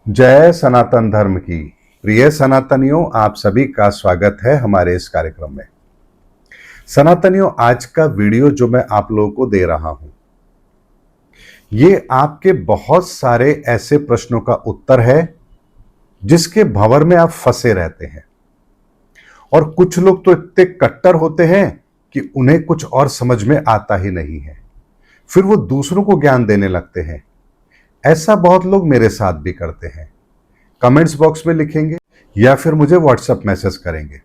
जय सनातन धर्म की। प्रिय सनातनियों, आप सभी का स्वागत है हमारे इस कार्यक्रम में। सनातनियों, आज का वीडियो जो मैं आप लोगों को दे रहा हूं, ये आपके बहुत सारे ऐसे प्रश्नों का उत्तर है जिसके भंवर में आप फंसे रहते हैं। और कुछ लोग तो इतने कट्टर होते हैं कि उन्हें कुछ और समझ में आता ही नहीं है, फिर वो दूसरों को ज्ञान देने लगते हैं। ऐसा बहुत लोग मेरे साथ भी करते हैं। कमेंट्स बॉक्स में लिखेंगे या फिर मुझे व्हाट्सएप मैसेज करेंगे।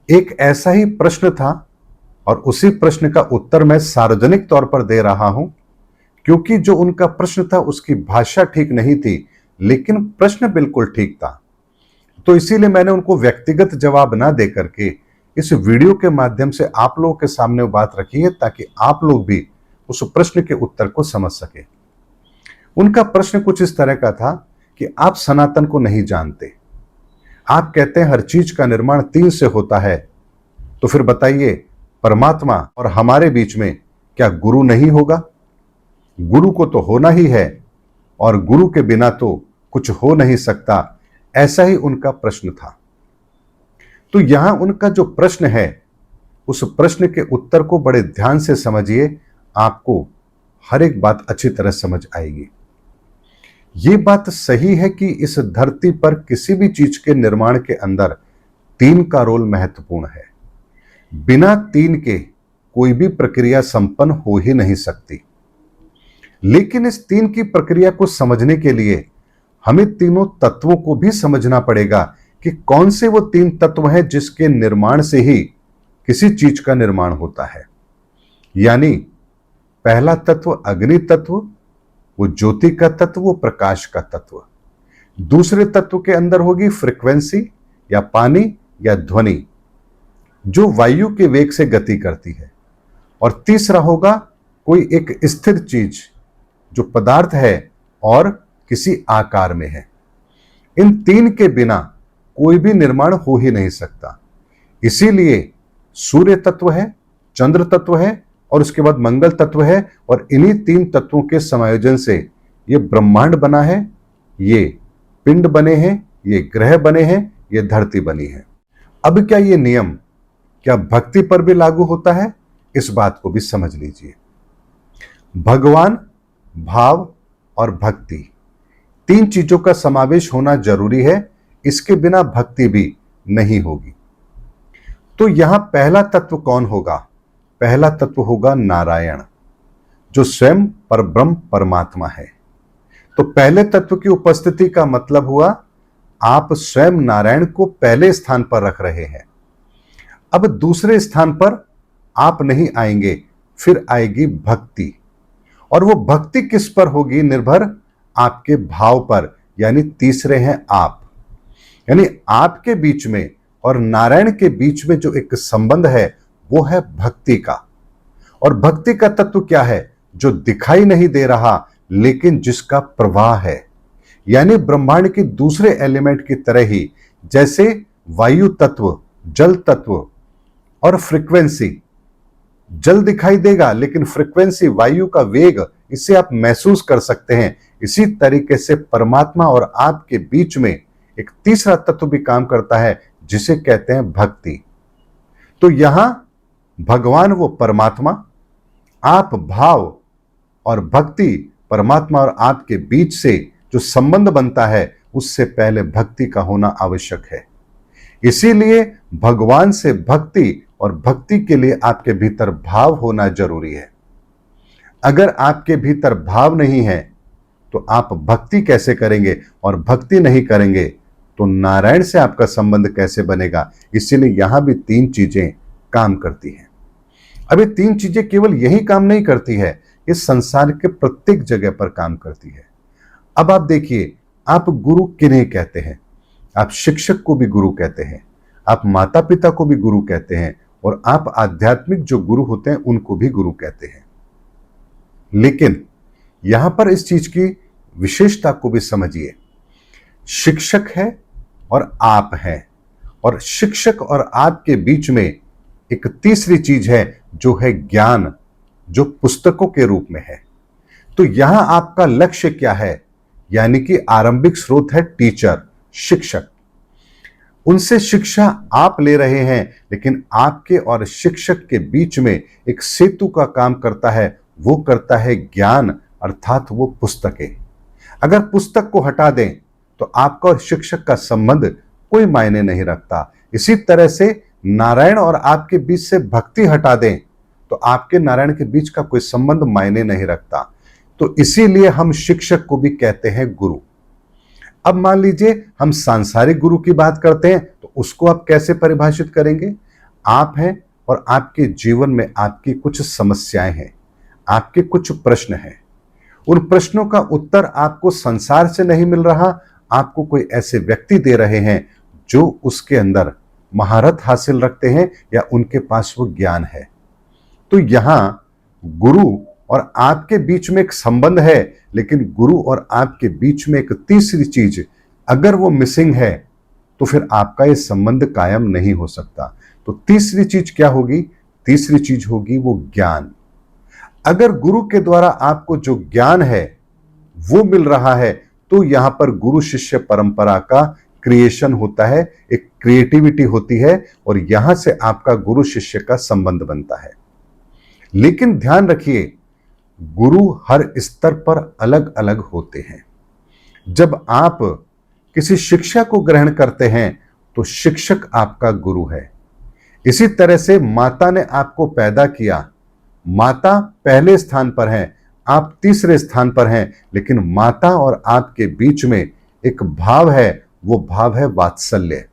एक ऐसा ही प्रश्न था और उसी प्रश्न का उत्तर मैं सार्वजनिक तौर पर दे रहा हूं, क्योंकि जो उनका प्रश्न था उसकी भाषा ठीक नहीं थी, लेकिन प्रश्न बिल्कुल ठीक था। तो इसीलिए मैंने उनको व्यक्तिगत जवाब ना दे करके इस वीडियो के माध्यम से आप लोगों के सामने बात रखी है, ताकि आप लोग भी उस प्रश्न के उत्तर को समझ सके। उनका प्रश्न कुछ इस तरह का था कि आप सनातन को नहीं जानते। आप कहते हैं हर चीज का निर्माण तीन से होता है, तो फिर बताइए, परमात्मा और हमारे बीच में क्या गुरु नहीं होगा? गुरु को तो होना ही है, और गुरु के बिना तो कुछ हो नहीं सकता। ऐसा ही उनका प्रश्न था। तो यहां उनका जो प्रश्न है, उस प्रश्न के उत्तर को बड़े ध्यान से समझिए, आपको हर एक बात अच्छी तरह समझ आएगी। ये बात सही है कि इस धरती पर किसी भी चीज के निर्माण के अंदर तीन का रोल महत्वपूर्ण है। बिना तीन के कोई भी प्रक्रिया संपन्न हो ही नहीं सकती। लेकिन इस तीन की प्रक्रिया को समझने के लिए हमें तीनों तत्वों को भी समझना पड़ेगा कि कौन से वो तीन तत्व हैं जिसके निर्माण से ही किसी चीज का निर्माण होता है। यानी पहला तत्व अग्नि तत्व, वो ज्योति का तत्व, वो प्रकाश का तत्व। दूसरे तत्व के अंदर होगी फ्रीक्वेंसी या पानी या ध्वनि, जो वायु के वेग से गति करती है। और तीसरा होगा कोई एक स्थिर चीज जो पदार्थ है और किसी आकार में है। इन तीन के बिना कोई भी निर्माण हो ही नहीं सकता। इसीलिए सूर्य तत्व है, चंद्र तत्व है और उसके बाद मंगल तत्व है, और इन्हीं तीन तत्वों के संयोजन से ये ब्रह्मांड बना है, ये पिंड बने हैं, ये ग्रह बने हैं, ये धरती बनी है। अब क्या ये नियम क्या भक्ति पर भी लागू होता है? इस बात को भी समझ लीजिए। भगवान, भाव और भक्ति, तीन चीजों का समावेश होना जरूरी है। इसके बिना भक्ति भी नहीं होगी। तो यहां पहला तत्व कौन होगा? पहला तत्व होगा नारायण, जो स्वयं परब्रह्म परमात्मा है। तो पहले तत्व की उपस्थिति का मतलब हुआ आप स्वयं नारायण को पहले स्थान पर रख रहे हैं। अब दूसरे स्थान पर आप नहीं आएंगे, फिर आएगी भक्ति। और वो भक्ति किस पर होगी? निर्भर आपके भाव पर, यानी तीसरे हैं आप। यानी आपके बीच में और नारायण के बीच में जो एक संबंध है, वो है भक्ति का। और भक्ति का तत्व क्या है? जो दिखाई नहीं दे रहा, लेकिन जिसका प्रवाह है। यानी ब्रह्मांड के दूसरे एलिमेंट की तरह ही, जैसे वायु तत्व, जल तत्व और फ्रीक्वेंसी। जल दिखाई देगा, लेकिन फ्रीक्वेंसी, वायु का वेग, इसे आप महसूस कर सकते हैं। इसी तरीके से परमात्मा और आपके बीच में एक तीसरा तत्व भी काम करता है, जिसे कहते हैं भक्ति। तो यहां भगवान वो परमात्मा, आप भाव, और भक्ति परमात्मा और आपके बीच से जो संबंध बनता है, उससे पहले भक्ति का होना आवश्यक है। इसीलिए भगवान से भक्ति और भक्ति के लिए आपके भीतर भाव होना जरूरी है। अगर आपके भीतर भाव नहीं है तो आप भक्ति कैसे करेंगे? और भक्ति नहीं करेंगे तो नारायण से आपका संबंध कैसे बनेगा? इसीलिए यहां भी तीन चीजें काम करती हैं। अब ये तीन चीजें केवल यही काम नहीं करती है, इस संसार के प्रत्येक जगह पर काम करती है। अब आप देखिए, आप गुरु किन्हें कहते हैं? आप शिक्षक को भी गुरु कहते हैं, आप माता पिता को भी गुरु कहते हैं, और आप आध्यात्मिक जो गुरु होते हैं उनको भी गुरु कहते हैं। लेकिन यहां पर इस चीज की विशेषता को भी समझिए। शिक्षक है और आप हैं, और शिक्षक और आपके बीच में एक तीसरी चीज है, जो है ज्ञान, जो पुस्तकों के रूप में है। तो यहां आपका लक्ष्य क्या है? यानी कि आरंभिक स्रोत है टीचर, शिक्षक। उनसे शिक्षा आप ले रहे हैं, लेकिन आपके और शिक्षक के बीच में एक सेतु का काम करता है, वो करता है ज्ञान, अर्थात वो पुस्तकें। अगर पुस्तक को हटा दें तो आपका और शिक्षक का संबंध कोई मायने नहीं रखता। इसी तरह से नारायण और आपके बीच से भक्ति हटा दें तो आपके नारायण के बीच का कोई संबंध मायने नहीं रखता। तो इसीलिए हम शिक्षक को भी कहते हैं गुरु। अब मान लीजिए हम सांसारिक गुरु की बात करते हैं, तो उसको आप कैसे परिभाषित करेंगे? आप हैं और आपके जीवन में आपकी कुछ समस्याएं हैं, आपके कुछ प्रश्न हैं। उन प्रश्नों का उत्तर आपको संसार से नहीं मिल रहा, आपको कोई ऐसे व्यक्ति दे रहे हैं जो उसके अंदर महारत हासिल रखते हैं या उनके पास वो ज्ञान है। तो यहां गुरु और आपके बीच में एक संबंध है, लेकिन गुरु और आपके बीच में एक तीसरी चीज अगर वो मिसिंग है तो फिर आपका ये संबंध कायम नहीं हो सकता। तो तीसरी चीज क्या होगी? तीसरी चीज होगी वो ज्ञान। अगर गुरु के द्वारा आपको जो ज्ञान है वो मिल रहा है तो यहां पर गुरु शिष्य परंपरा का क्रिएशन होता है, एक क्रिएटिविटी होती है और यहां से आपका गुरु शिष्य का संबंध बनता है। लेकिन ध्यान रखिए, गुरु हर स्तर पर अलग अलग होते हैं। जब आप किसी शिक्षा को ग्रहण करते हैं तो शिक्षक आपका गुरु है। इसी तरह से माता ने आपको पैदा किया, माता पहले स्थान पर है, आप तीसरे स्थान पर हैं, लेकिन माता और आपके बीच में एक भाव है, वो भाव है वात्सल्य।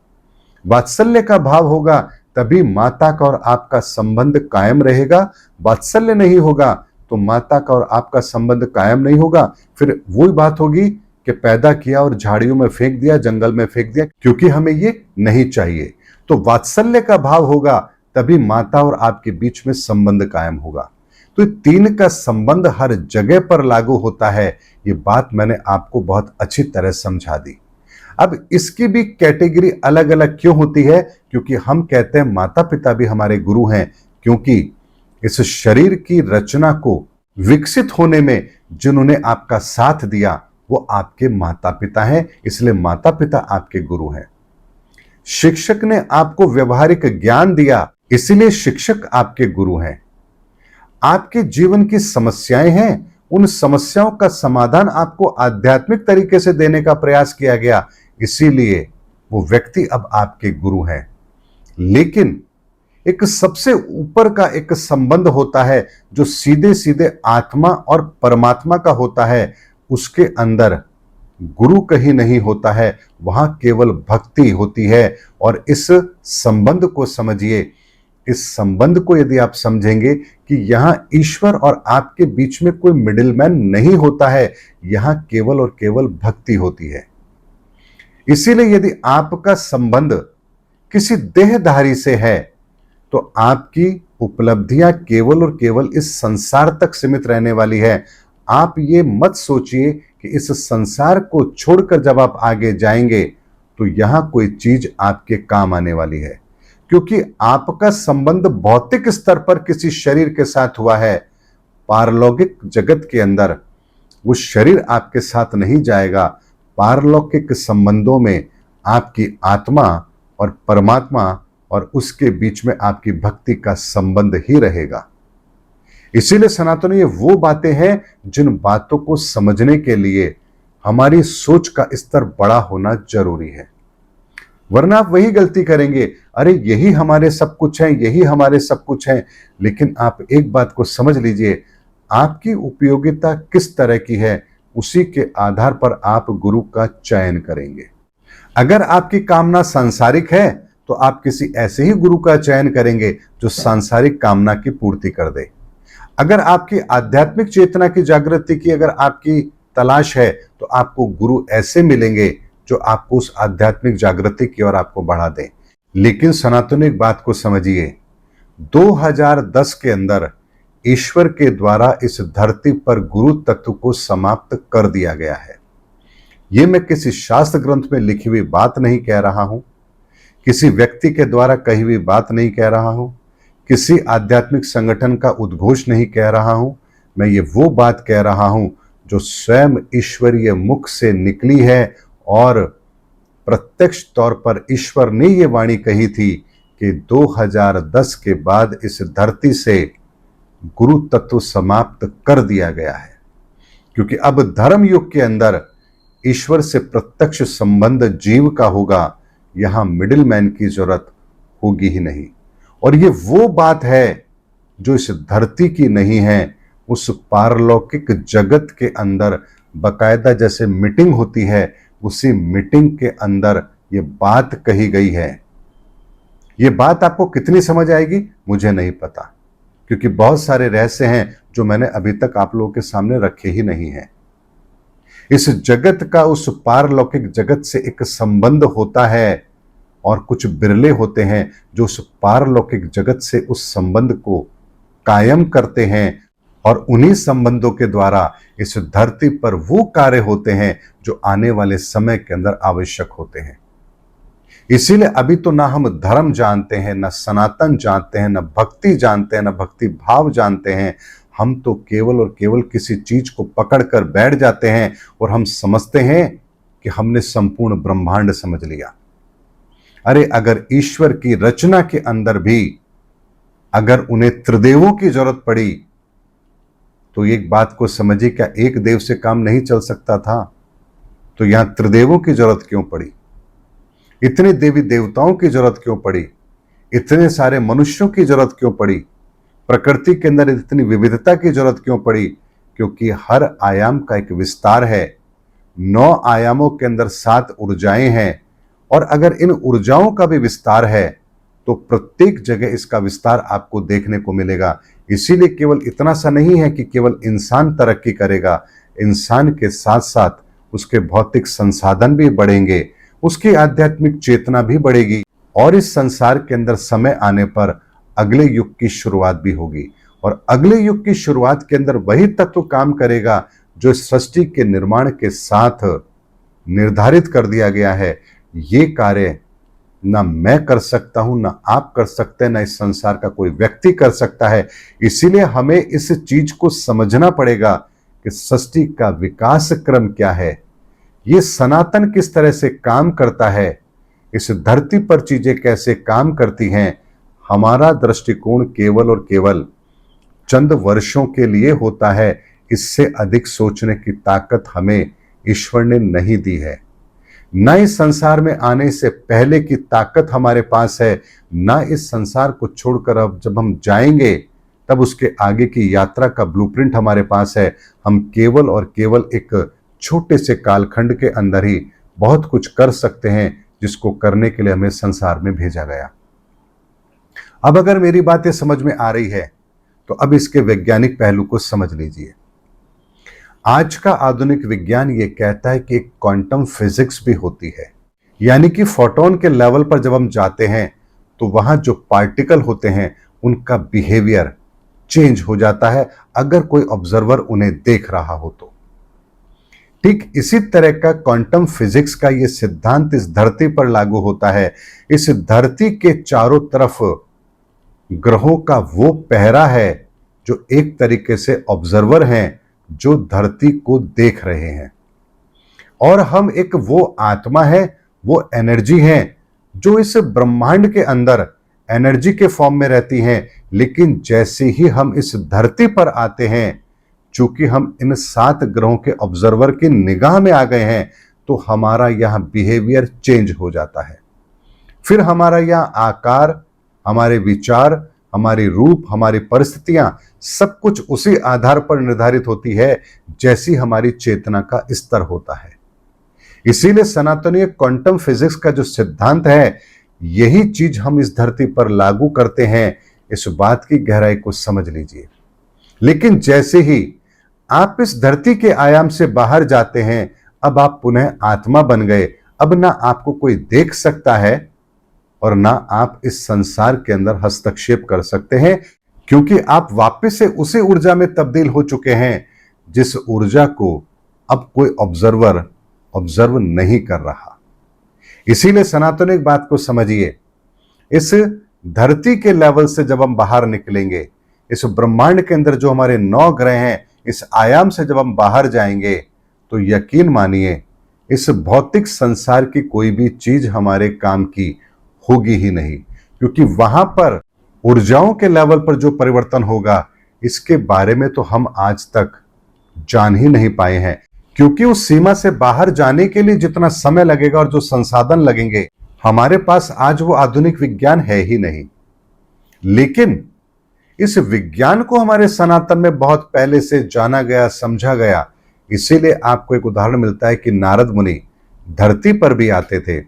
वात्सल्य का भाव होगा तभी माता का और आपका संबंध कायम रहेगा। वात्सल्य नहीं होगा तो माता का और आपका संबंध कायम नहीं होगा। फिर वही बात होगी कि पैदा किया और झाड़ियों में फेंक दिया, जंगल में फेंक दिया, क्योंकि हमें ये नहीं चाहिए। तो वात्सल्य का भाव होगा तभी माता और आपके बीच में संबंध कायम होगा। तो तीन का संबंध हर जगह पर लागू होता है। ये बात मैंने आपको बहुत अच्छी तरह समझा दी। अब इसकी भी कैटेगरी अलग अलग क्यों होती है? क्योंकि हम कहते हैं माता पिता भी हमारे गुरु हैं, क्योंकि इस शरीर की रचना को विकसित होने में जिन्होंने आपका साथ दिया वो आपके माता पिता हैं, इसलिए माता पिता आपके गुरु हैं। शिक्षक ने आपको व्यवहारिक ज्ञान दिया, इसलिए शिक्षक आपके गुरु हैं। आपके जीवन की समस्याएं हैं, उन समस्याओं का समाधान आपको आध्यात्मिक तरीके से देने का प्रयास किया गया, इसीलिए वो व्यक्ति अब आपके गुरु हैं। लेकिन एक सबसे ऊपर का एक संबंध होता है जो सीधे सीधे आत्मा और परमात्मा का होता है। उसके अंदर गुरु कहीं नहीं होता है, वहां केवल भक्ति होती है। और इस संबंध को समझिए, इस संबंध को यदि आप समझेंगे कि यहां ईश्वर और आपके बीच में कोई मिडिलमैन नहीं होता है, यहां केवल और केवल भक्ति होती है। इसीलिए यदि आपका संबंध किसी देहधारी से है तो आपकी उपलब्धियां केवल और केवल इस संसार तक सीमित रहने वाली है। आप ये मत सोचिए कि इस संसार को छोड़कर जब आप आगे जाएंगे तो यहां कोई चीज आपके काम आने वाली है, क्योंकि आपका संबंध भौतिक स्तर पर किसी शरीर के साथ हुआ है। पारलौकिक जगत के अंदर वो शरीर आपके साथ नहीं जाएगा। पारलौकिक संबंधों में आपकी आत्मा और परमात्मा और उसके बीच में आपकी भक्ति का संबंध ही रहेगा। इसीलिए सनातन ये वो बातें हैं जिन बातों को समझने के लिए हमारी सोच का स्तर बड़ा होना जरूरी है, वरना आप वही गलती करेंगे, अरे यही हमारे सब कुछ है, यही हमारे सब कुछ है। लेकिन आप एक बात को समझ लीजिए, आपकी उपयोगिता किस तरह की है उसी के आधार पर आप गुरु का चयन करेंगे। अगर आपकी कामना सांसारिक है तो आप किसी ऐसे ही गुरु का चयन करेंगे जो सांसारिक कामना की पूर्ति कर दे। अगर आपकी आध्यात्मिक चेतना की जागृति की अगर आपकी तलाश है तो आपको गुरु ऐसे मिलेंगे जो आपको उस आध्यात्मिक जागृति की ओर आपको बढ़ा दें। लेकिन सनातन एक बात को समझिए, 2010 के अंदर ईश्वर के द्वारा इस धरती पर गुरु तत्व को समाप्त कर दिया गया है। यह मैं किसी शास्त्र ग्रंथ में लिखी हुई बात नहीं कह रहा हूं, किसी व्यक्ति के द्वारा कही हुई बात नहीं कह रहा हूं, किसी आध्यात्मिक संगठन का उद्घोष नहीं कह रहा हूं। मैं ये वो बात कह रहा हूं जो स्वयं ईश्वरीय मुख से निकली है और प्रत्यक्ष तौर पर ईश्वर ने ये वाणी कही थी कि 2010 के बाद इस धरती से गुरु तत्व समाप्त कर दिया गया है, क्योंकि अब धर्म युग के अंदर ईश्वर से प्रत्यक्ष संबंध जीव का होगा, यहां मिडिल मैन की जरूरत होगी ही नहीं। और ये वो बात है जो इस धरती की नहीं है, उस पारलौकिक जगत के अंदर बकायदा जैसे मीटिंग होती है, उसी मीटिंग के अंदर ये बात कही गई है। ये बात आपको कितनी समझ आएगी मुझे नहीं पता, क्योंकि बहुत सारे रहस्य हैं जो मैंने अभी तक आप लोगों के सामने रखे ही नहीं हैं। इस जगत का उस पारलौकिक जगत से एक संबंध होता है, और कुछ बिरले होते हैं जो उस पारलौकिक जगत से उस संबंध को कायम करते हैं, और उन्हीं संबंधों के द्वारा इस धरती पर वो कार्य होते हैं जो आने वाले समय के अंदर आवश्यक होते हैं। इसीलिए अभी तो ना हम धर्म जानते हैं, ना सनातन जानते हैं, ना भक्ति जानते हैं, ना भक्ति भाव जानते हैं। हम तो केवल और केवल किसी चीज को पकड़कर बैठ जाते हैं और हम समझते हैं कि हमने संपूर्ण ब्रह्मांड समझ लिया। अरे अगर ईश्वर की रचना के अंदर भी अगर उन्हें त्रिदेवों की जरूरत पड़ी तो एक बात को समझिए, क्या एक देव से काम नहीं चल सकता था? तो यहां त्रिदेवों की जरूरत क्यों पड़ी? इतने देवी देवताओं की जरूरत क्यों पड़ी? इतने सारे मनुष्यों की जरूरत क्यों पड़ी? प्रकृति के अंदर इतनी विविधता की जरूरत क्यों पड़ी? क्योंकि हर आयाम का एक विस्तार है। 9 आयामों के अंदर 7 ऊर्जाएं हैं, और अगर इन ऊर्जाओं का भी विस्तार है तो प्रत्येक जगह इसका विस्तार आपको देखने को मिलेगा। इसीलिए केवल इतना सा नहीं है कि केवल इंसान तरक्की करेगा, इंसान के साथ साथ उसके भौतिक संसाधन भी बढ़ेंगे, उसकी आध्यात्मिक चेतना भी बढ़ेगी, और इस संसार के अंदर समय आने पर अगले युग की शुरुआत भी होगी। और अगले युग की शुरुआत के अंदर वही तत्व काम करेगा जो सृष्टि के निर्माण के साथ निर्धारित कर दिया गया है। ये कार्य ना मैं कर सकता हूं, ना आप कर सकते हैं, ना इस संसार का कोई व्यक्ति कर सकता है। इसीलिए हमें इस चीज को समझना पड़ेगा कि सृष्टि का विकास क्रम क्या है, ये सनातन किस तरह से काम करता है, इस धरती पर चीजें कैसे काम करती हैं। हमारा दृष्टिकोण केवल और केवल चंद वर्षों के लिए होता है, इससे अधिक सोचने की ताकत हमें ईश्वर ने नहीं दी है। ना इस संसार में आने से पहले की ताकत हमारे पास है, ना इस संसार को छोड़कर अब जब हम जाएंगे तब उसके आगे की यात्रा का ब्लूप्रिंट हमारे पास है। हम केवल और केवल एक छोटे से कालखंड के अंदर ही बहुत कुछ कर सकते हैं, जिसको करने के लिए हमें संसार में भेजा गया। अब अगर मेरी बातें समझ में आ रही है तो अब इसके वैज्ञानिक पहलू को समझ लीजिए। आज का आधुनिक विज्ञान ये कहता है कि एक क्वांटम फिजिक्स भी होती है, यानी कि फोटोन के लेवल पर जब हम जाते हैं तो वहां जो पार्टिकल होते हैं उनका बिहेवियर चेंज हो जाता है, अगर कोई ऑब्जर्वर उन्हें देख रहा हो तो। ठीक इसी तरह का क्वांटम फिजिक्स का ये सिद्धांत इस धरती पर लागू होता है। इस धरती के चारों तरफ ग्रहों का वो पहरा है जो एक तरीके से ऑब्जर्वर हैं, जो धरती को देख रहे हैं, और हम एक वो आत्मा है, वो एनर्जी है जो इस ब्रह्मांड के अंदर एनर्जी के फॉर्म में रहती हैं। लेकिन जैसे ही हम इस धरती पर आते हैं, चूंकि हम इन 7 ग्रहों के ऑब्जर्वर की निगाह में आ गए हैं, तो हमारा यहां बिहेवियर चेंज हो जाता है। फिर हमारा यहां आकार, हमारे विचार, हमारी रूप, हमारी परिस्थितियां सब कुछ उसी आधार पर निर्धारित होती है जैसी हमारी चेतना का स्तर होता है। इसीलिए सनातनीय क्वांटम फिजिक्स का जो सिद्धांत है, यही चीज हम इस धरती पर लागू करते हैं। इस बात की गहराई को समझ लीजिए। लेकिन जैसे ही आप इस धरती के आयाम से बाहर जाते हैं, अब आप पुनः आत्मा बन गए। अब ना आपको कोई देख सकता है और ना आप इस संसार के अंदर हस्तक्षेप कर सकते हैं, क्योंकि आप वापस से उसी ऊर्जा में तब्दील हो चुके हैं जिस ऊर्जा को अब कोई ऑब्जर्व नहीं कर रहा। इसीलिए सनातन एक बात को समझिए, इस धरती के लेवल से जब हम बाहर निकलेंगे, इस ब्रह्मांड के अंदर जो हमारे 9 ग्रह हैं, इस आयाम से जब हम बाहर जाएंगे तो यकीन मानिए इस भौतिक संसार की कोई भी चीज हमारे काम की होगी ही नहीं, क्योंकि वहां पर ऊर्जाओं के लेवल पर जो परिवर्तन होगा इसके बारे में तो हम आज तक जान ही नहीं पाए हैं। क्योंकि उस सीमा से बाहर जाने के लिए जितना समय लगेगा और जो संसाधन लगेंगे हमारे पास आज वो आधुनिक विज्ञान है ही नहीं। लेकिन इस विज्ञान को हमारे सनातन में बहुत पहले से जाना गया, समझा गया। इसीलिए आपको एक उदाहरण मिलता है कि नारद मुनि धरती पर भी आते थे,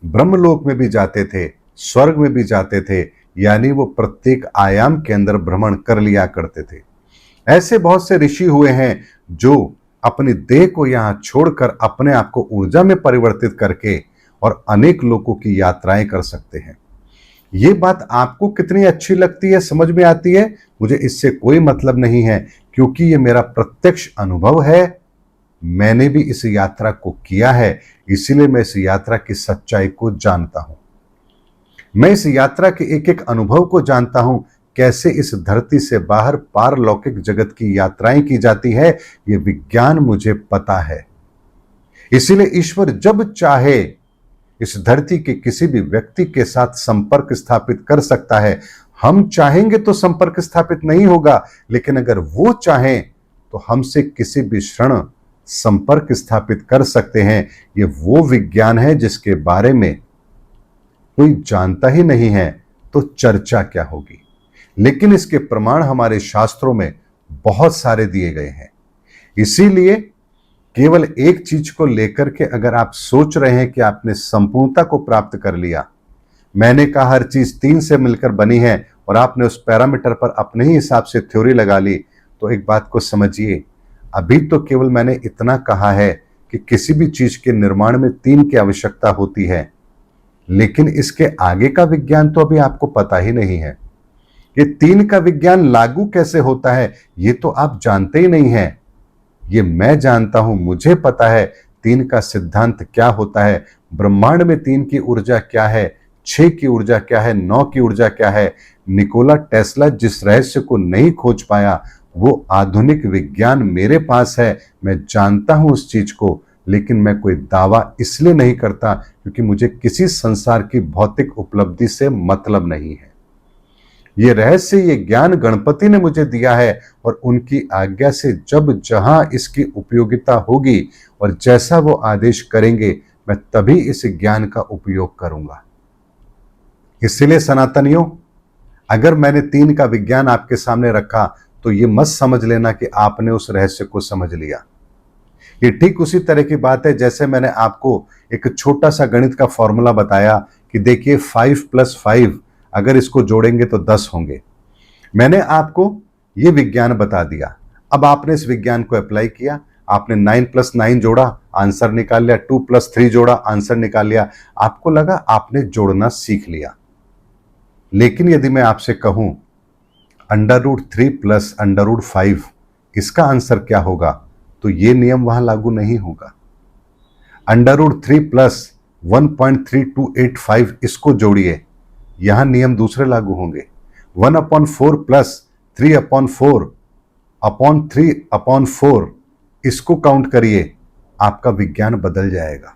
ब्रह्मलोक में भी जाते थे, स्वर्ग में भी जाते थे, यानी वो प्रत्येक आयाम के अंदर भ्रमण कर लिया करते थे। ऐसे बहुत से ऋषि हुए हैं जो अपनी देह को यहां छोड़कर अपने आप को ऊर्जा में परिवर्तित करके और अनेक लोगों की यात्राएं कर सकते हैं। ये बात आपको कितनी अच्छी लगती है, समझ में आती है, मुझे इससे कोई मतलब नहीं है, क्योंकि ये मेरा प्रत्यक्ष अनुभव है। मैंने भी इस यात्रा को किया है, इसीलिए मैं इस यात्रा की सच्चाई को जानता हूं। मैं इस यात्रा के एक एक अनुभव को जानता हूं, कैसे इस धरती से बाहर पारलौकिक जगत की यात्राएं की जाती है, ये विज्ञान मुझे पता है। इसीलिए ईश्वर जब चाहे इस धरती के किसी भी व्यक्ति के साथ संपर्क स्थापित कर सकता है। हम चाहेंगे तो संपर्क स्थापित नहीं होगा, लेकिन अगर वो चाहें तो हमसे किसी भी क्षण संपर्क स्थापित कर सकते हैं। ये वो विज्ञान है जिसके बारे में कोई जानता ही नहीं है तो चर्चा क्या होगी। लेकिन इसके प्रमाण हमारे शास्त्रों में बहुत सारे दिए गए हैं। इसीलिए केवल एक चीज को लेकर के अगर आप सोच रहे हैं कि आपने संपूर्णता को प्राप्त कर लिया, मैंने कहा हर चीज 3 से मिलकर बनी है और आपने उस पैरामीटर पर अपने ही हिसाब से थ्योरी लगा ली, तो एक बात को समझिए, अभी तो केवल मैंने इतना कहा है कि किसी भी चीज के निर्माण में 3 की आवश्यकता होती है, लेकिन इसके आगे का विज्ञान तो अभी आपको पता ही नहीं है। ये 3 का विज्ञान लागू कैसे होता है ये तो आप जानते ही नहीं है। ये मैं जानता हूं, मुझे पता है 3 का सिद्धांत क्या होता है, ब्रह्मांड में 3 की ऊर्जा क्या है, 6 की ऊर्जा क्या है, 9 की ऊर्जा क्या है। निकोला टेस्ला जिस रहस्य को नहीं खोज पाया वो आधुनिक विज्ञान मेरे पास है, मैं जानता हूं उस चीज को, लेकिन मैं कोई दावा इसलिए नहीं करता क्योंकि मुझे किसी संसार की भौतिक उपलब्धि से मतलब नहीं है। ये रहस्य, ये ज्ञान गणपति ने मुझे दिया है और उनकी आज्ञा से जब जहां इसकी उपयोगिता होगी और जैसा वो आदेश करेंगे मैं तभी इस ज्ञान का उपयोग करूंगा। इसलिए सनातनियों, अगर मैंने 3 का विज्ञान आपके सामने रखा तो ये मत समझ लेना कि आपने उस रहस्य को समझ लिया। ये ठीक उसी तरह की बात है जैसे मैंने आपको एक छोटा सा गणित का फॉर्मूला बताया कि देखिए 5 + 5 अगर इसको जोड़ेंगे तो 10 होंगे। मैंने आपको ये विज्ञान बता दिया, अब आपने इस विज्ञान को अप्लाई किया, आपने 9 + 9 जोड़ा, आंसर निकाल लिया, 2 + 3 जोड़ा, आंसर निकाल लिया। आपको लगा आपने जोड़ना सीख लिया। लेकिन यदि मैं आपसे कहूं √3 + √5 इसका आंसर क्या होगा, तो ये नियम वहां लागू नहीं होगा। √3 + 1.3285 इसको जोड़िए, यहां नियम दूसरे लागू होंगे। 1/4 + 3/4/3/4 इसको काउंट करिए, आपका विज्ञान बदल जाएगा।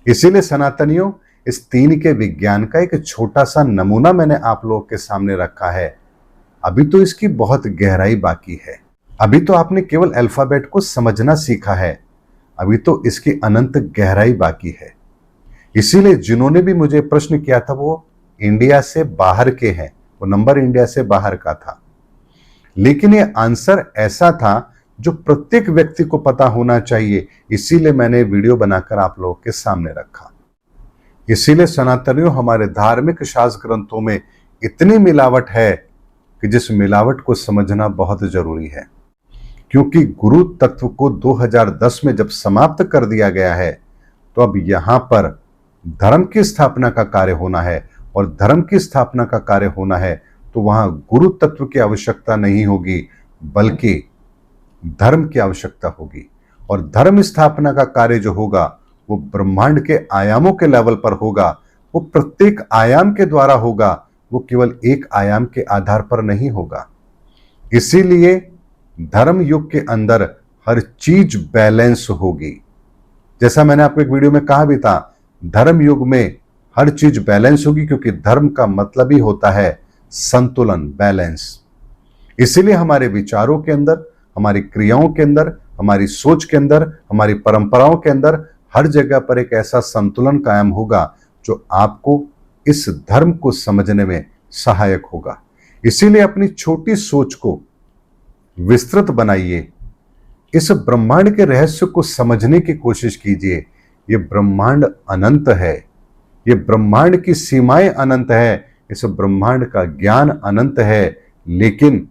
इसीलिए सनातनियों, इस 3 के विज्ञान का एक छोटा सा नमूना मैंने आप लोगों के सामने रखा है। अभी तो इसकी बहुत गहराई बाकी है। अभी तो आपने केवल अल्फाबेट को समझना सीखा है, अभी तो इसकी अनंत गहराई बाकी है। इसीलिए जिन्होंने भी मुझे प्रश्न किया था वो इंडिया से बाहर के हैं, वो नंबर इंडिया से बाहर का था, लेकिन ये आंसर ऐसा था जो प्रत्येक व्यक्ति को पता होना चाहिए। इसीलिए मैंने वीडियो बनाकर आप लोगों के सामने रखा। इसीलिए सनातनियों, हमारे धार्मिक शास्त्र ग्रंथों में इतनी मिलावट है कि जिस मिलावट को समझना बहुत जरूरी है, क्योंकि गुरु तत्व को 2010 में जब समाप्त कर दिया गया है तो अब यहां पर धर्म की स्थापना का कार्य होना है, और धर्म की स्थापना का कार्य होना है तो वहां गुरु तत्व की आवश्यकता नहीं होगी, बल्कि धर्म की आवश्यकता होगी। और धर्म स्थापना का कार्य जो होगा वो ब्रह्मांड के आयामों के लेवल पर होगा, वो प्रत्येक आयाम के द्वारा होगा, वो केवल एक आयाम के आधार पर नहीं होगा। इसीलिए धर्म युग के अंदर हर चीज बैलेंस होगी। जैसा मैंने आपको एक वीडियो में कहा भी था, धर्म युग में हर चीज बैलेंस होगी, क्योंकि धर्म का मतलब ही होता है संतुलन, बैलेंस। इसीलिए हमारे विचारों के अंदर, हमारी क्रियाओं के अंदर, हमारी सोच के अंदर, हमारी परंपराओं के अंदर हर जगह पर एक ऐसा संतुलन कायम होगा जो आपको इस धर्म को समझने में सहायक होगा। इसीलिए अपनी छोटी सोच को विस्तृत बनाइए, इस ब्रह्मांड के रहस्य को समझने की कोशिश कीजिए। ये ब्रह्मांड अनंत है, ये ब्रह्मांड की सीमाएं अनंत है, इस ब्रह्मांड का ज्ञान अनंत है, लेकिन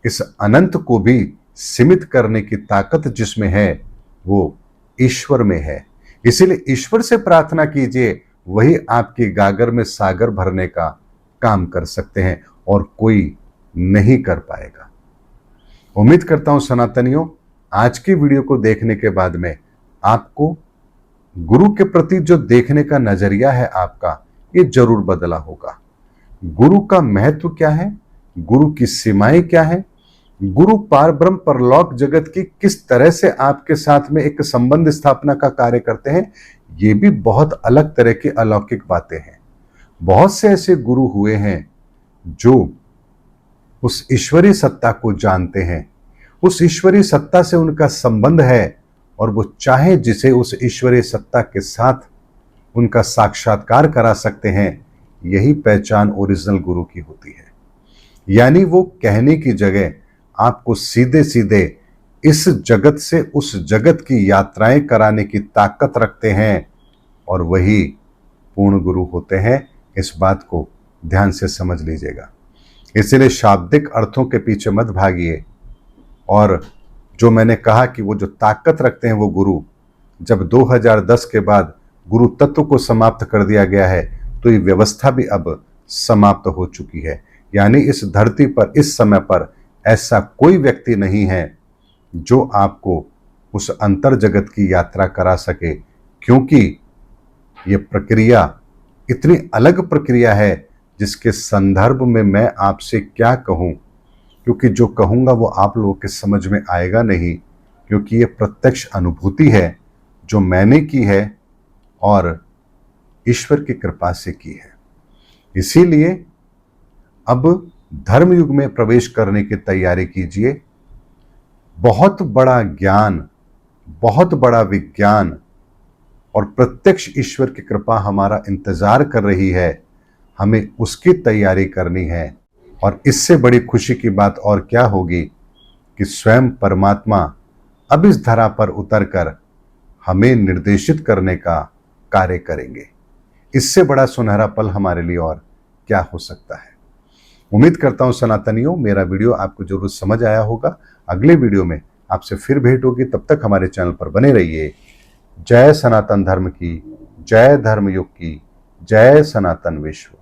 इस अनंत को भी सीमित करने की ताकत जिसमें है वो ईश्वर में है। इसीलिए ईश्वर से प्रार्थना कीजिए, वही आपकी गागर में सागर भरने का काम कर सकते हैं और कोई नहीं कर पाएगा। उम्मीद करता हूं सनातनियों, आज की वीडियो को देखने के बाद में आपको गुरु के प्रति जो देखने का नजरिया है आपका, ये जरूर बदला होगा। गुरु का महत्व क्या है, गुरु की सीमाएं क्या है, गुरु पार ब्रह्म परलौक जगत की किस तरह से आपके साथ में एक संबंध स्थापना का कार्य करते हैं, ये भी बहुत अलग तरह की अलौकिक बातें हैं। बहुत से ऐसे गुरु हुए हैं जो उस ईश्वरीय सत्ता को जानते हैं, उस ईश्वरीय सत्ता से उनका संबंध है और वो चाहे जिसे उस ईश्वरीय सत्ता के साथ उनका साक्षात्कार करा सकते हैं। यही पहचान ओरिजिनल गुरु की होती है। यानी वो कहने की जगह आपको सीधे सीधे इस जगत से उस जगत की यात्राएं कराने की ताकत रखते हैं और वही पूर्ण गुरु होते हैं। इस बात को ध्यान से समझ लीजिएगा। इसलिए शाब्दिक अर्थों के पीछे मत भागिए। और जो मैंने कहा कि वो जो ताकत रखते हैं वो गुरु, जब 2010 के बाद गुरु तत्व को समाप्त कर दिया गया है तो ये व्यवस्था भी अब समाप्त हो चुकी है। यानी इस धरती पर इस समय पर ऐसा कोई व्यक्ति नहीं है जो आपको उस अंतर जगत की यात्रा करा सके, क्योंकि ये प्रक्रिया इतनी अलग प्रक्रिया है जिसके संदर्भ में मैं आपसे क्या कहूं, क्योंकि जो कहूंगा वो आप लोगों के समझ में आएगा नहीं, क्योंकि ये प्रत्यक्ष अनुभूति है जो मैंने की है और ईश्वर की कृपा से की है। इसीलिए अब धर्म युग में प्रवेश करने की तैयारी कीजिए। बहुत बड़ा ज्ञान, बहुत बड़ा विज्ञान और प्रत्यक्ष ईश्वर की कृपा हमारा इंतजार कर रही है। हमें उसकी तैयारी करनी है। और इससे बड़ी खुशी की बात और क्या होगी कि स्वयं परमात्मा अब इस धरा पर उतरकर हमें निर्देशित करने का कार्य करेंगे। इससे बड़ा सुनहरा पल हमारे लिए और क्या हो सकता है। उम्मीद करता हूं सनातनियों, मेरा वीडियो आपको जरूर समझ आया होगा। अगले वीडियो में आपसे फिर भेंट होगी। तब तक हमारे चैनल पर बने रहिए। जय सनातन धर्म की, जय धर्म युग की, जय सनातन विश्व।